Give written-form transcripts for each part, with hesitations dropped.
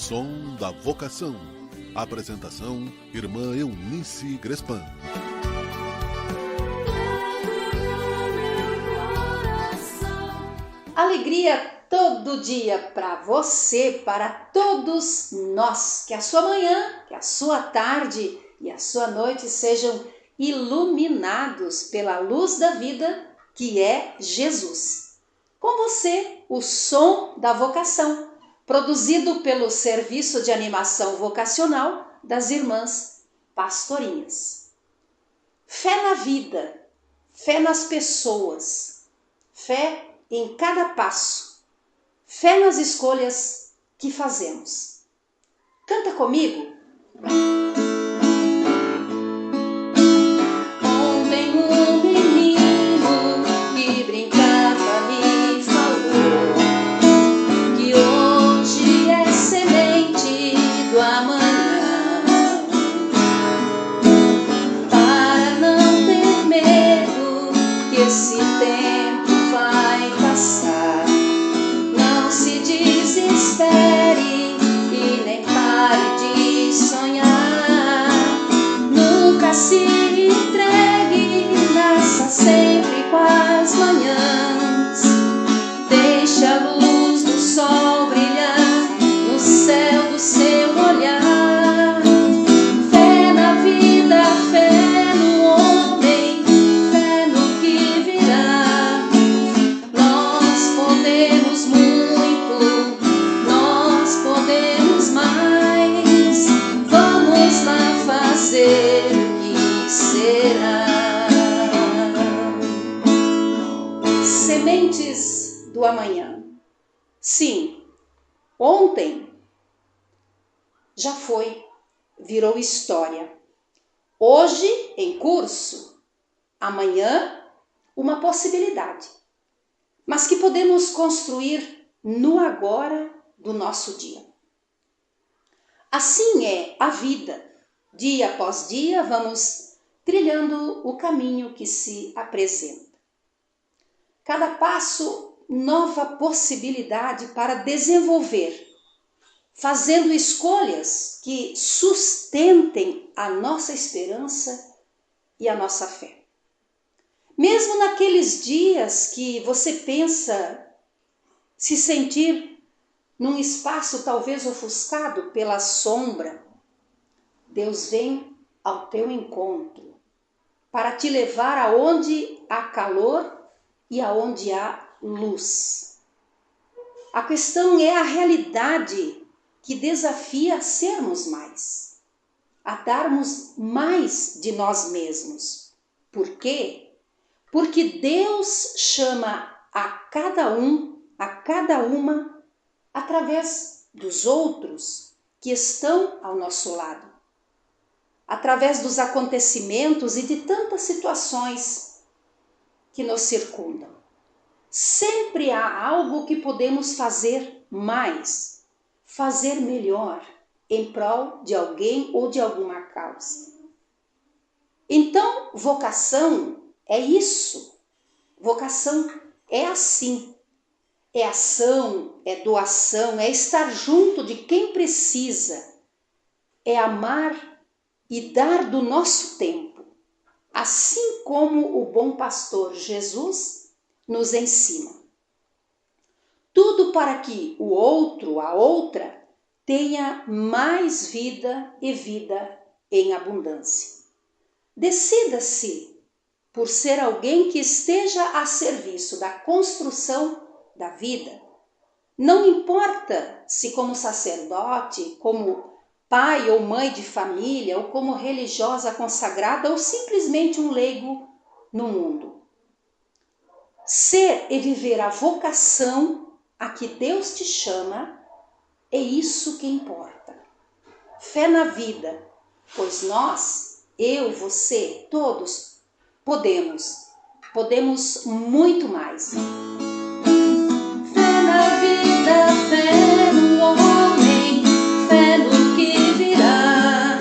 Som da Vocação. Apresentação, Irmã Eunice Grespan. Alegria todo dia para você, para todos nós. Que a sua manhã, que a sua tarde e a sua noite sejam iluminados pela luz da vida, que é Jesus. Com você, o Som da Vocação, produzido pelo Serviço de Animação Vocacional das Irmãs Pastorinhas. Fé na vida, fé nas pessoas, fé em cada passo, fé nas escolhas que fazemos. Canta comigo? Ontem um menino que brincava me falou que hoje é semente do amanhã. Para não ter medo que esse tempo vai passar, não se desespere e nem pare de sonhar. Nunca se entregue, nasça sempre com as manhãs. Deixe a luz do sol brilhar no céu do seu olhar. Fé na vida, fé no homem, fé no que virá. Nós podemos muito, nós podemos mais. Vamos lá fazer o que será. Sementes do amanhã. Sim, ontem já foi, virou história. Hoje em curso, amanhã uma possibilidade, mas que podemos construir no agora do nosso dia. Assim é a vida. Dia após dia vamos trilhando o caminho que se apresenta. Cada passo, nova possibilidade para desenvolver, fazendo escolhas que sustentem a nossa esperança e a nossa fé. Mesmo naqueles dias que você pensa se sentir num espaço talvez ofuscado pela sombra, Deus vem ao teu encontro para te levar aonde há calor e aonde há luz. A questão é a realidade que desafia a sermos mais, a darmos mais de nós mesmos. Por quê? Porque Deus chama a cada um, a cada uma, através dos outros que estão ao nosso lado, através dos acontecimentos e de tantas situações que nos circundam. Sempre há algo que podemos fazer mais, fazer melhor, em prol de alguém ou de alguma causa. Então, vocação é isso. Vocação é assim. É ação, é doação, é estar junto de quem precisa. É amar e dar do nosso tempo, assim como o bom pastor Jesus nos ensina. Tudo para que o outro, a outra, tenha mais vida e vida em abundância. Decida-se por ser alguém que esteja a serviço da construção da vida. Não importa se como sacerdote, como pai ou mãe de família, ou como religiosa consagrada, ou simplesmente um leigo no mundo. Ser e viver a vocação a que Deus te chama, é isso que importa. Fé na vida, pois nós, eu, você, todos, podemos muito mais. Fé na vida, fé no homem, fé no que virá.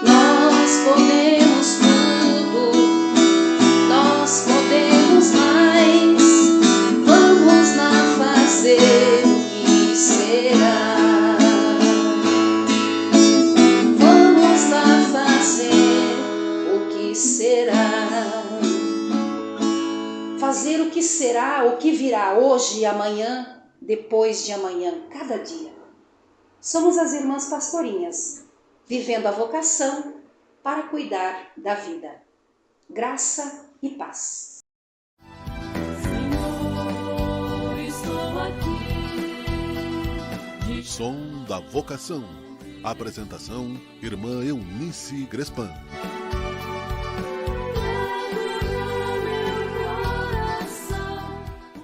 Nós podemos tudo, nós podemos mais. Vamos lá fazer o que será. que será. Fazer o que será, o que virá hoje e amanhã, depois de amanhã, cada dia. Somos as irmãs pastorinhas, vivendo a vocação para cuidar da vida. Graça e paz. Senhor, estou aqui. Som da Vocação. Apresentação: Irmã Eunice Grespan.